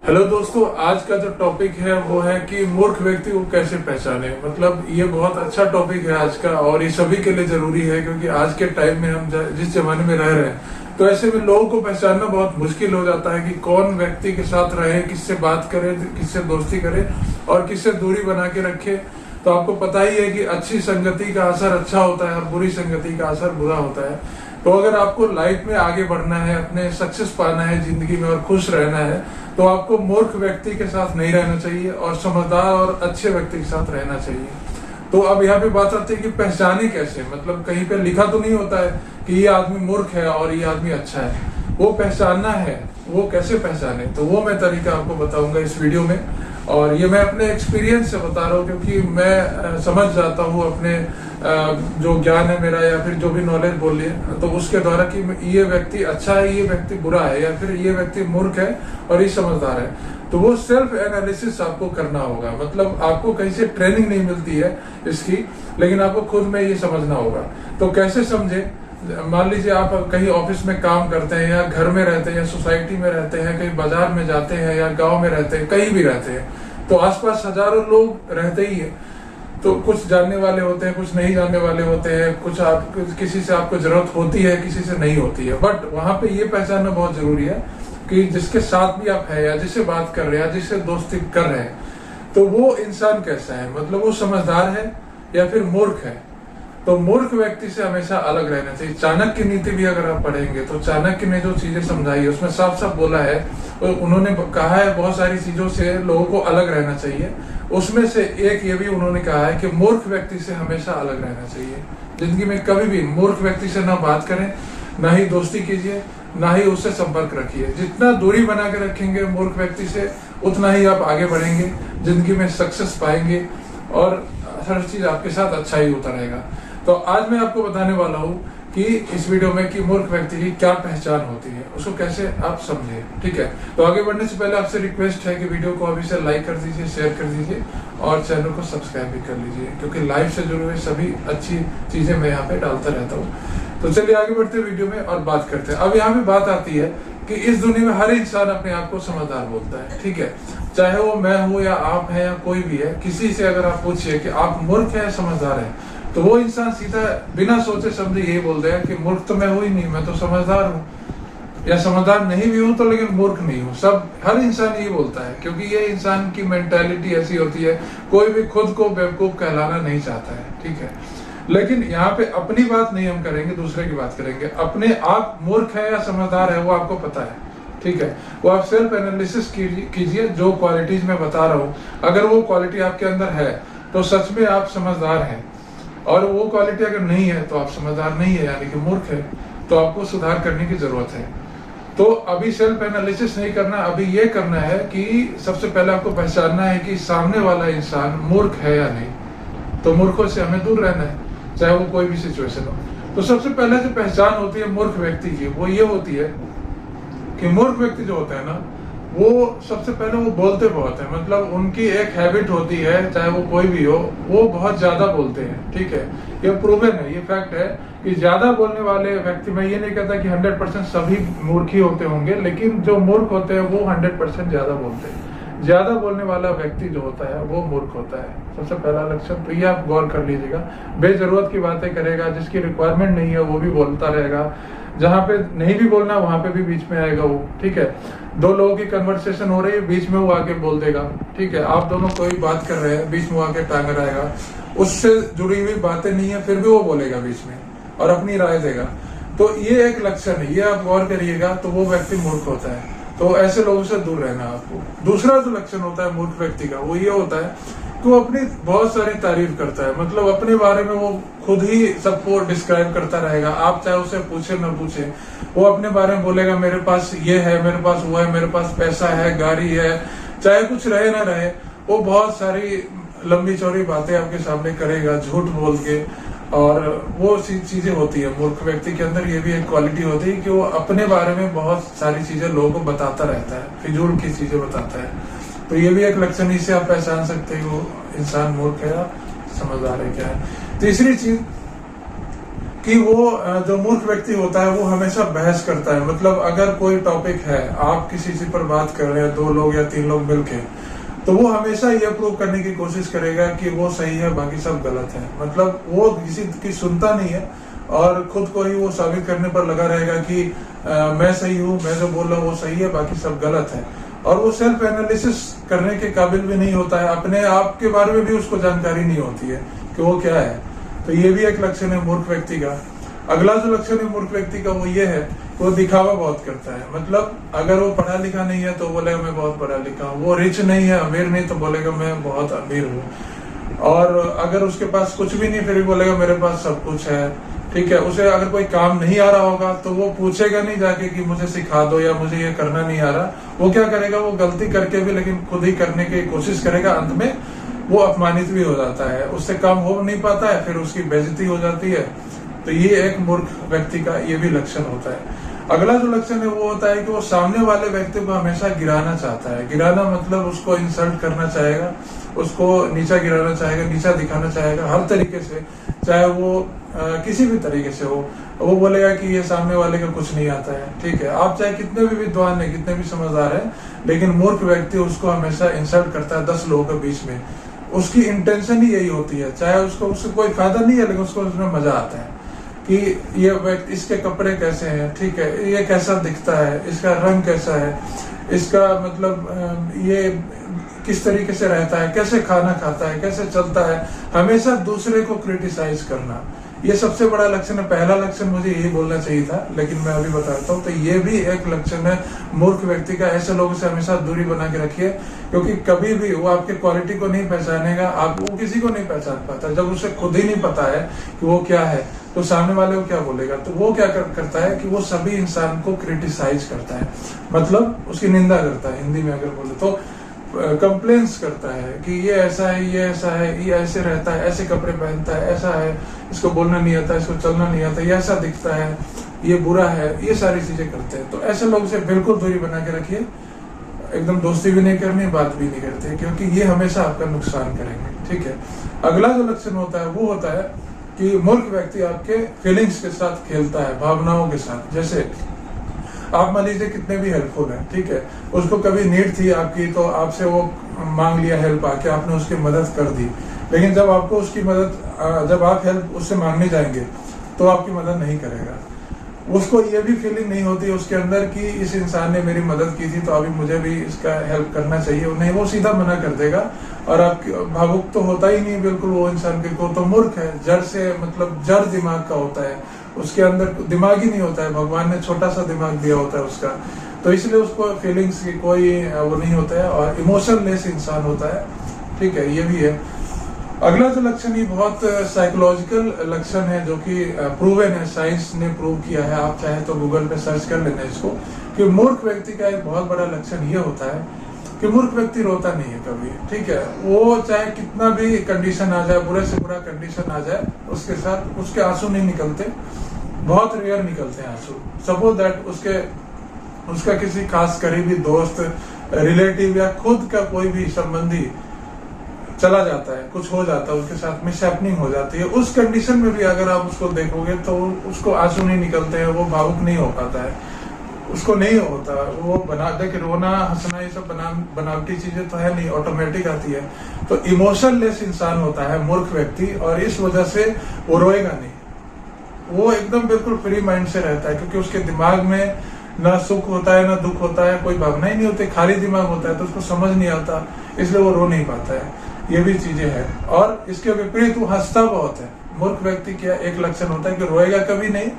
Hello दोस्तों, आज का जो टॉपिक है वो है कि मूर्ख व्यक्ति को कैसे पहचाने। मतलब ये बहुत अच्छा टॉपिक है आज का, और ये सभी के लिए जरूरी है क्योंकि आज के टाइम में हम जिस जमाने में रह रहे हैं तो ऐसे में लोगों को पहचानना बहुत मुश्किल हो जाता है कि कौन व्यक्ति के साथ रहे, किससे बात करे, किससे दोस्ती करे और किससे दूरी बना के रखे। तो आपको पता ही है कि अच्छी संगति का असर अच्छा होता है और बुरी संगति का असर बुरा होता है। तो अगर आपको लाइफ में आगे बढ़ना है, अपने सक्सेस पाना है जिंदगी में और खुश रहना है, तो आपको मूर्ख व्यक्ति के साथ नहीं रहना चाहिए और समझदार और अच्छे व्यक्ति के साथ रहना चाहिए। तो अब यहाँ पे बात आती है कि पहचाने कैसे। मतलब कहीं पे लिखा तो नहीं होता है कि ये आदमी मूर्ख है और ये आदमी अच्छा है। वो पहचानना है, वो कैसे पहचाने, तो वो मैं तरीका आपको बताऊंगा इस वीडियो में। और ये मैं अपने एक्सपीरियंस से बता रहा हूँ क्योंकि मैं समझ जाता हूँ अपने जो ज्ञान है मेरा या फिर जो भी नॉलेज बोलिए तो उसके द्वारा कि ये व्यक्ति अच्छा है, ये व्यक्ति बुरा है, या फिर ये व्यक्ति मूर्ख है और ये समझदार है। तो वो सेल्फ एनालिसिस आपको करना होगा। मतलब आपको कहीं से ट्रेनिंग नहीं मिलती है इसकी, लेकिन आपको खुद में ये समझना होगा। तो कैसे समझे? मान लीजिए आप कहीं ऑफिस में काम करते हैं या घर में रहते हैं या सोसाइटी में रहते हैं, कहीं बाजार में जाते हैं या गांव में रहते हैं, कहीं भी रहते हैं, तो आसपास हजारों लोग रहते ही हैं। तो कुछ जानने वाले होते हैं, कुछ नहीं जानने वाले होते हैं, किसी से आपको जरूरत होती है, किसी से नहीं होती है। बट वहां पे ये पहचानना बहुत जरूरी है कि जिसके साथ भी आप है या जिससे बात कर रहे हैं या जिससे दोस्ती कर रहे हैं, तो वो इंसान कैसा है। मतलब वो समझदार है या फिर मूर्ख है। तो मूर्ख व्यक्ति से हमेशा अलग रहना चाहिए। चाणक्य की नीति भी अगर आप पढ़ेंगे तो चाणक्य ने जो चीजें समझाई है उसमें साफ साफ बोला है, तो उन्होंने कहा है बहुत सारी चीजों से लोगों को अलग रहना चाहिए। उसमें से एक ये भी उन्होंने कहा है कि मूर्ख व्यक्ति से हमेशा अलग रहना चाहिए। जिंदगी में कभी भी मूर्ख व्यक्ति से ना बात करें, ना ही दोस्ती कीजिए, ना ही उससे संपर्क रखिए। जितना दूरी बना के रखेंगे मूर्ख व्यक्ति से, उतना ही आप आगे बढ़ेंगे, जिंदगी में सक्सेस पाएंगे और हर चीज आपके साथ अच्छा ही होता रहेगा। तो आज मैं आपको बताने वाला हूँ कि इस वीडियो में कि मूर्ख व्यक्ति की क्या पहचान होती है, उसको कैसे आप समझे। ठीक है, तो आगे बढ़ने से पहले आपसे रिक्वेस्ट है कि वीडियो को अभी से लाइक कर दीजिए, शेयर कर दीजिए और चैनल को सब्सक्राइब भी कर लीजिए, क्योंकि लाइव से जुड़े हुए सभी अच्छी चीजें मैं यहाँ पे डालता रहता हूँ। तो चलिए आगे बढ़ते हैं वीडियो में और बात करते हैं। अब यहाँ पे बात आती है कि इस दुनिया में हर इंसान अपने आप को समझदार बोलता है। ठीक है, चाहे वो मैं हूँ या आप है या कोई भी है, किसी से अगर आप पूछिए कि आप मूर्ख है या समझदार है, तो वो इंसान सीधा बिना सोचे समझे यही बोल देगा कि मूर्ख तो मैं हूँ ही नहीं, मैं तो समझदार हूँ, या समझदार नहीं भी हूँ तो लेकिन मूर्ख नहीं हूँ। सब हर इंसान यही बोलता है क्योंकि ये इंसान की मेंटालिटी ऐसी होती है। कोई भी खुद को बेवकूफ कहलाना नहीं चाहता है। ठीक है, लेकिन यहाँ पे अपनी बात नहीं हम करेंगे, दूसरे की बात करेंगे। अपने आप मूर्ख है या समझदार है वो आपको पता है। ठीक है, वो आप सेल्फ एनालिसिस कीजिए। जो क्वालिटीज मैं बता रहा हूँ, अगर वो क्वालिटी आपके अंदर है तो सच में आप समझदार हैं, और वो क्वालिटी अगर नहीं है तो आप समझदार नहीं है, यानी कि मूर्ख है। तो आपको सुधार करने की जरूरत है। तो अभी सेल्फ एनालिसिस नहीं करना, अभी ये करना है कि सबसे पहले आपको पहचानना है कि सामने वाला इंसान मूर्ख है या नहीं। तो मूर्खों से हमें दूर रहना है, चाहे वो कोई भी सिचुएशन हो। तो सबसे पहले जो पहचान होती है मूर्ख व्यक्ति की, वो ये होती है कि मूर्ख व्यक्ति जो होता है ना, वो सबसे पहले वो बोलते बहुत है। मतलब उनकी एक हैबिट होती है, चाहे वो कोई भी हो, वो बहुत ज्यादा बोलते हैं। ठीक है, ये प्रूवन है, ये फैक्ट है कि ज्यादा बोलने वाले व्यक्ति, मैं ये नहीं कहता कि 100% सभी मूर्ख ही होते होंगे, लेकिन जो मूर्ख होते हैं वो 100% ज्यादा बोलते हैं। ज्यादा बोलने वाला व्यक्ति जो होता है वो मूर्ख होता है, सबसे पहला लक्षण। तो ये आप गौर कर लीजिएगा। बेजरूरत की बातें करेगा, जिसकी रिक्वायरमेंट नहीं है वो भी बोलता रहेगा, जहां पे नहीं भी बोलना वहां पे भी बीच में आएगा वो। ठीक है, दो लोगों की कन्वर्सेशन हो रही है, बीच में वो आके बोल देगा। ठीक है, आप दोनों कोई बात कर रहे हैं, बीच में आके टांग रहेगा, उससे जुड़ी हुई बातें नहीं है फिर भी वो बोलेगा बीच में और अपनी राय देगा। तो ये एक लक्षण है, ये आप गौर करिएगा। तो वो व्यक्ति मूर्ख होता है। तो ऐसे लोगों से दूर रहना आपको। दूसरा जो लक्षण होता है मूर्ख व्यक्ति का, वो ये होता है कि वो अपनी बहुत सारी तारीफ करता है। मतलब अपने बारे में वो खुद ही सबको डिस्क्राइब करता रहेगा। आप चाहे उसे पूछे न पूछे, वो अपने बारे में बोलेगा मेरे पास ये है, मेरे पास वो है, मेरे पास पैसा है, गाड़ी है, चाहे कुछ रहे ना रहे, वो बहुत सारी लंबी चौड़ी बातें आपके सामने करेगा झूठ बोल के। और वो चीजें होती है मूर्ख व्यक्ति के अंदर। ये भी एक क्वालिटी होती है कि वो अपने बारे में बहुत सारी चीजें लोगों को बताता रहता है, फिजूल की चीजें बताता है। तो ये भी एक लक्षण, इससे आप पहचान सकते हैं वो इंसान मूर्ख है या समझदार है क्या है। तीसरी चीज कि वो जो मूर्ख व्यक्ति होता है वो हमेशा बहस करता है। मतलब अगर कोई टॉपिक है, आप किसी चीज पर बात कर रहे हैं, 2 लोग या 3 लोग मिलके, तो वो हमेशा ये प्रूव करने की कोशिश करेगा कि वो सही है, बाकी सब गलत है। मतलब वो किसी की सुनता नहीं है और खुद को ही वो साबित करने पर लगा रहेगा कि मैं सही हूँ, मैं जो बोल रहा हूँ वो सही है, बाकी सब गलत है। और वो सेल्फ एनालिसिस करने के काबिल भी नहीं होता है, अपने आप के बारे में भी उसको जानकारी नहीं होती है कि वो क्या है। तो ये भी एक लक्षण है मूर्ख व्यक्ति का। अगला जो लक्षण है मूर्ख व्यक्ति का वो ये है, वो दिखावा बहुत करता है। मतलब अगर वो पढ़ा लिखा नहीं है तो बोलेगा मैं बहुत पढ़ा लिखा हूँ, वो रिच नहीं है, अमीर नहीं, तो बोलेगा मैं बहुत अमीर हूँ। और अगर उसके पास कुछ भी नहीं फिर भी बोलेगा मेरे पास सब कुछ है, ठीक है। उसे अगर कोई काम नहीं आ रहा होगा तो वो पूछेगा नहीं जाके कि मुझे सिखा दो या मुझे ये करना नहीं आ रहा। वो क्या करेगा, वो गलती करके भी लेकिन खुद ही करने की कोशिश करेगा, अंत में वो अपमानित भी हो जाता है, उससे काम हो नहीं पाता है, फिर उसकी बेइज्जती हो जाती है। तो ये एक मूर्ख व्यक्ति का ये भी लक्षण होता है। अगला जो लक्षण है वो होता है कि वो सामने वाले व्यक्ति को हमेशा गिराना चाहता है। गिराना मतलब उसको इंसल्ट करना चाहेगा, उसको नीचा गिराना चाहेगा, नीचा दिखाना चाहेगा हर तरीके से, चाहे वो किसी भी तरीके से हो। वो बोलेगा कि ये सामने वाले का कुछ नहीं आता है, ठीक है। आप चाहे कितने भी विद्वान है, कितने भी समझदार है, लेकिन मूर्ख व्यक्ति उसको हमेशा इंसल्ट करता है 10 लोगों के बीच में। उसकी इंटेंशन ही यही होती है, चाहे उसको उससे कोई फायदा नहीं है, लेकिन उसको उसमें मजा आता है कि ये व्यक्ति, इसके कपड़े कैसे हैं, ठीक है, ये कैसा दिखता है, इसका रंग कैसा है, इसका मतलब ये किस तरीके से रहता है, कैसे खाना खाता है, कैसे चलता है। हमेशा दूसरे को क्रिटिसाइज करना, ये सबसे बड़ा लक्षण है। पहला लक्षण मुझे यही बोलना चाहिए था, लेकिन मैं अभी बताता हूँ। तो ये भी एक लक्षण है मूर्ख व्यक्ति का। ऐसे लोगों से हमेशा दूरी बना के रखिए, क्योंकि कभी भी वो आपके क्वालिटी को नहीं पहचानेगा, आप वो किसी को नहीं पहचान पाता। जब उसे खुद ही नहीं पता है कि वो क्या है, तो सामने वाले को क्या बोलेगा। तो वो क्या करता है कि वो सभी इंसान को क्रिटिसाइज करता है, मतलब उसकी निंदा करता है। हिंदी में अगर बोले तो कंप्लेन्स करता है कि ये ऐसा है, ये ऐसा है, ये ऐसे रहता है, ऐसे कपड़े पहनता है, ऐसा है, इसको बोलना नहीं आता, इसको चलना नहीं आता, ये ऐसा दिखता है, ये बुरा है, ये सारी चीजें करते हैं। तो ऐसे लोग से बिल्कुल दूरी बना के रखिए, एकदम दोस्ती भी नहीं करनी, बात भी नहीं करते, क्योंकि ये हमेशा आपका नुकसान करेंगे, ठीक है। अगला जो लक्षण होता है वो होता है कि मूर्ख व्यक्ति आपके फीलिंग्स के साथ खेलता है, भावनाओं के साथ। जैसे आप मान लीजिए कितने भी हेल्पफुल हैं, ठीक है, उसको कभी नीड थी आपकी, तो आपसे वो मांग लिया हेल्प आके, आपने उसकी मदद कर दी। लेकिन जब आपको उसकी मदद, जब आप हेल्प उससे मांगने जाएंगे तो आपकी मदद नहीं करेगा। उसको ये भी फीलिंग नहीं होती उसके अंदर कि इस इंसान ने मेरी मदद की थी तो अभी मुझे भी इसका हेल्प करना चाहिए, नहीं, वो सीधा मना कर देगा। और आप भावुक तो होता ही नहीं बिल्कुल वो इंसान के को, तो मूर्ख है, जड़ से, मतलब जड़ दिमाग का होता है, उसके अंदर दिमाग ही नहीं होता है। भगवान ने छोटा सा दिमाग दिया होता है उसका, तो इसलिए उसको फीलिंग्स की कोई वो नहीं होता है, और इमोशनलेस इंसान होता है, ठीक है। ये भी है। अगला जो लक्षण, ये बहुत साइकोलॉजिकल लक्षण है, जो कि प्रूवन है, साइंस ने प्रूव किया है। आप चाहे तो गूगल पे सर्च कर लेना इसको, कि मूर्ख व्यक्ति का एक बहुत बड़ा लक्षण ये होता है कि मूर्ख व्यक्ति रोता नहीं है कभी, ठीक है। वो चाहे कितना भी कंडीशन आ जाए, बुरे से बुरा कंडीशन आ जाए, उसके साथ उसके आंसू नहीं निकलते, बहुत रेयर निकलते हैं आंसू। सपोज दैट उसका किसी खास करीबी दोस्त, रिलेटिव या खुद का कोई भी संबंधी चला जाता है, कुछ हो जाता है, उसके साथ मिसहैपनिंग हो जाती है, उस कंडीशन में भी अगर आप उसको देखोगे तो उसको आंसू नहीं निकलते हैं, वो भावुक नहीं हो पाता है, उसको नहीं होता। वो बना देखिए, रोना हंसना ये सब बनावटी चीजें तो है नहीं, ऑटोमेटिक आती है। तो इमोशनलेस इंसान होता है मूर्ख व्यक्ति, और इस वजह से वो रोएगा नहीं, वो एकदम बिल्कुल फ्री माइंड से रहता है, क्योंकि उसके दिमाग में ना सुख होता है ना दुख होता है, कोई भावना ही नहीं होती, खाली दिमाग होता है, तो उसको समझ नहीं आता, इसलिए वो रो नहीं पाता है। ये भी चीजें हैं। और इसके विपरीत वो हंसता बहुत है। मूर्ख व्यक्ति का एक लक्षण होता है कि रोएगा कभी नहीं,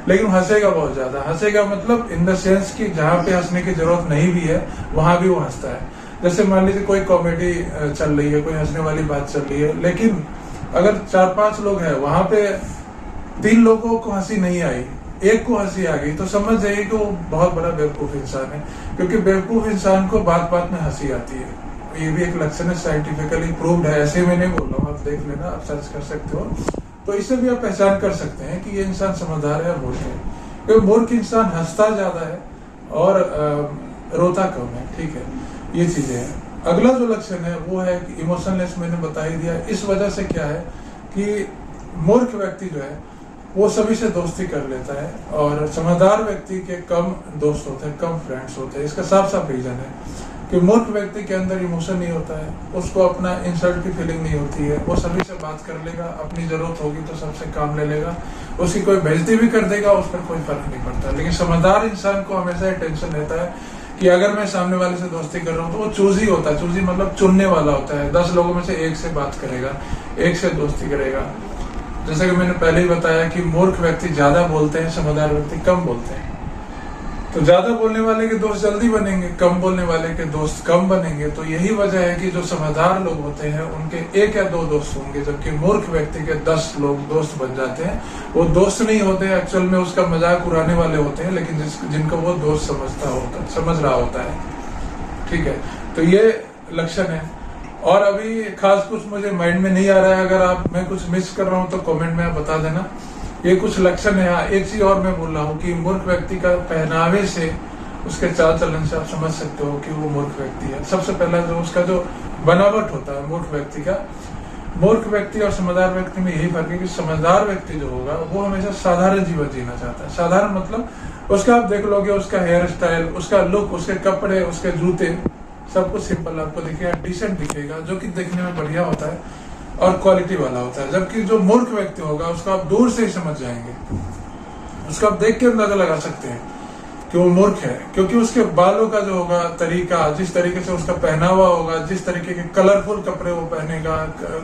लेकिन हंसेगा बहुत ज्यादा। हंसेगा मतलब इन द सेंस कि जहाँ पे हंसने की जरूरत नहीं भी है वहां भी वो हंसता है। जैसे मान लीजिए कोई कॉमेडी चल रही है, कोई हंसने वाली बात चल रही है, लेकिन अगर 4-5 लोग हैं, वहां पे 3 लोगों को हंसी नहीं आई, एक को हंसी आ गई, तो समझ जाइए कि वो बहुत बड़ा बेवकूफ इंसान है, क्योंकि बेवकूफ इंसान को बात बात में हंसी आती है। ये भी एक लक्षण है, साइंटिफिकली प्रूव्ड है, ऐसे मैं नहीं बोल रहा हूँ, आप देख लेना, आप सर्च कर सकते हो। तो इससे भी आप पहचान कर सकते हैं कि ये इंसान समझदार है या मूर्ख है। क्योंकि मूर्ख इंसान हंसता ज्यादा है और रोता कम है, ठीक है। ये चीजें हैं। अगला जो लक्षण है वो है कि इमोशनलेस, मैंने बता ही दिया। इस वजह से क्या है कि मूर्ख व्यक्ति जो है वो सभी से दोस्ती कर लेता है। और समझदार व्यक्ति के कम दोस्त होते हैं, कम फ्रेंड्स होते हैं। इसका साफ साफ रीजन है कि मूर्ख व्यक्ति के अंदर इमोशन नहीं होता है, उसको अपना इंसल्ट की फीलिंग नहीं होती है, वो सभी से बात कर लेगा, अपनी जरूरत होगी तो सबसे काम ले लेगा, उसकी कोई बेइज्जती भी कर देगा, उस पर कोई फर्क नहीं पड़ता। लेकिन समझदार इंसान को हमेशा ये टेंशन रहता है कि अगर मैं सामने वाले से दोस्ती कर रहा हूँ तो वो चूजी होता है। चूजी मतलब चुनने वाला होता है। 10 लोगों में से एक से बात करेगा, एक से दोस्ती करेगा। जैसा कि मैंने पहले ही बताया कि मूर्ख व्यक्ति ज्यादा बोलते हैं, समझदार व्यक्ति कम बोलते हैं। तो ज्यादा बोलने वाले के दोस्त जल्दी बनेंगे, कम बोलने वाले के दोस्त कम बनेंगे। तो यही वजह है कि जो समझदार लोग होते हैं उनके 1 या 2 दोस्त होंगे, जबकि मूर्ख व्यक्ति के 10 लोग दोस्त बन जाते हैं। वो दोस्त नहीं होते, एक्चुअल में उसका मजाक उड़ाने वाले होते हैं, लेकिन जिनको वो दोस्त समझ रहा होता है। ठीक है, तो ये लक्षण है। और अभी खास कुछ मुझे माइंड में नहीं आ रहा है, अगर मैं कुछ मिस कर रहा हूँ तो कमेंट में आप बता देना। ये कुछ लक्षण है। एक चीज और मैं बोल रहा हूँ कि मूर्ख व्यक्ति का पहनावे से, उसके चाल चलन से आप समझ सकते हो कि वो मूर्ख व्यक्ति है। सबसे पहला जो उसका जो बनावट होता है मूर्ख व्यक्ति का, मूर्ख व्यक्ति और समझदार व्यक्ति में यही फर्क है कि समझदार व्यक्ति जो होगा वो हमेशा साधारण जीवन जीना चाहता है। साधारण मतलब उसका आप देख लोगे, उसका हेयर स्टाइल, उसका लुक, उसके कपड़े, उसके जूते, सब कुछ सिंपल आपको दिखेगा, डिसेंट दिखेगा, जो कि देखने में बढ़िया होता है और क्वालिटी वाला होता है। जबकि जो मूर्ख व्यक्ति होगा उसको आप दूर से ही समझ जाएंगे, उसको आप देख के अंदाजा लगा सकते हैं कि वो मूर्ख है, क्योंकि उसके बालों का जो होगा तरीका, जिस तरीके से उसका पहनावा होगा, जिस तरीके के कलरफुल कपड़े वो पहनेगा,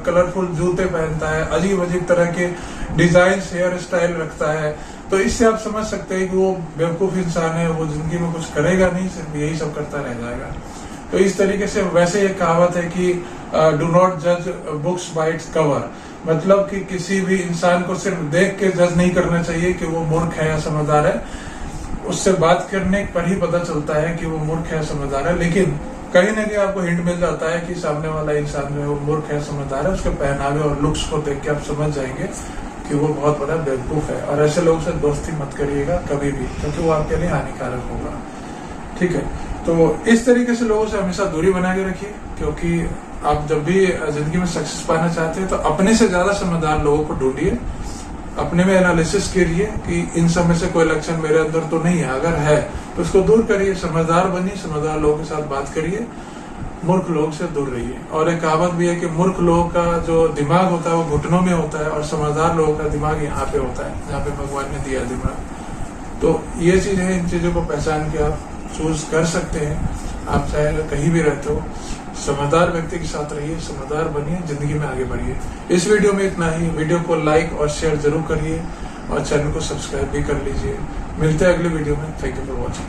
कलरफुल जूते पहनता है, अजीब अजीब तरह के डिजाइन हेयर स्टाइल रखता है, तो इससे आप समझ सकते हैं कि वो बेवकूफ इंसान है, वो जिंदगी में कुछ करेगा नहीं, सिर्फ यही सब करता रह जाएगा। तो इस तरीके से वैसे ये कहावत है कि डू नॉट जज बुक्स बाय इट्स कवर, मतलब कि किसी भी इंसान को सिर्फ देख के जज नहीं करना चाहिए कि वो मूर्ख है या समझदार है। उससे बात करने पर ही पता चलता है कि वो मूर्ख है समझदार है। लेकिन कहीं ना कहीं आपको हिंट मिल जाता है कि सामने वाला इंसान जो है वो मूर्ख है समझदार है। उसके पहनावे और लुक्स को देख के आप समझ जाएंगे कि वो बहुत बड़ा बेवकूफ है। और ऐसे लोगों से दोस्ती मत करिएगा कभी भी, क्योंकि वो आपके लिए हानिकारक होगा। ठीक है, तो इस तरीके से लोगों से हमेशा दूरी बना के रखिए, क्योंकि आप जब भी जिंदगी में सक्सेस पाना चाहते हैं तो अपने से ज्यादा समझदार लोगों को ढूंढिए, अपने में एनालिसिस करिए कि इन सब में से कोई लक्षण मेरे अंदर तो नहीं है, अगर है तो उसको दूर करिए, समझदार बनिए, समझदार लोगों के साथ बात करिए, मूर्ख लोग से दूर रहिए। और एक कहावत भी है कि मूर्ख लोगों का जो दिमाग होता है वो घुटनों में होता है, और समझदार लोगों का दिमाग यहाँ पे होता है, जहाँ पे भगवान ने दिया दिमाग। तो ये चीज है, इन चीजों को पहचान के आप चूज कर सकते हैं। आप चाहे कहीं भी रहते हो, समझदार व्यक्ति के साथ रहिए, समझदार बनिए, जिंदगी में आगे बढ़िए। इस वीडियो में इतना ही। वीडियो को लाइक और शेयर जरूर करिए और चैनल को सब्सक्राइब भी कर लीजिए। मिलते हैं अगले वीडियो में। Thank you for watching.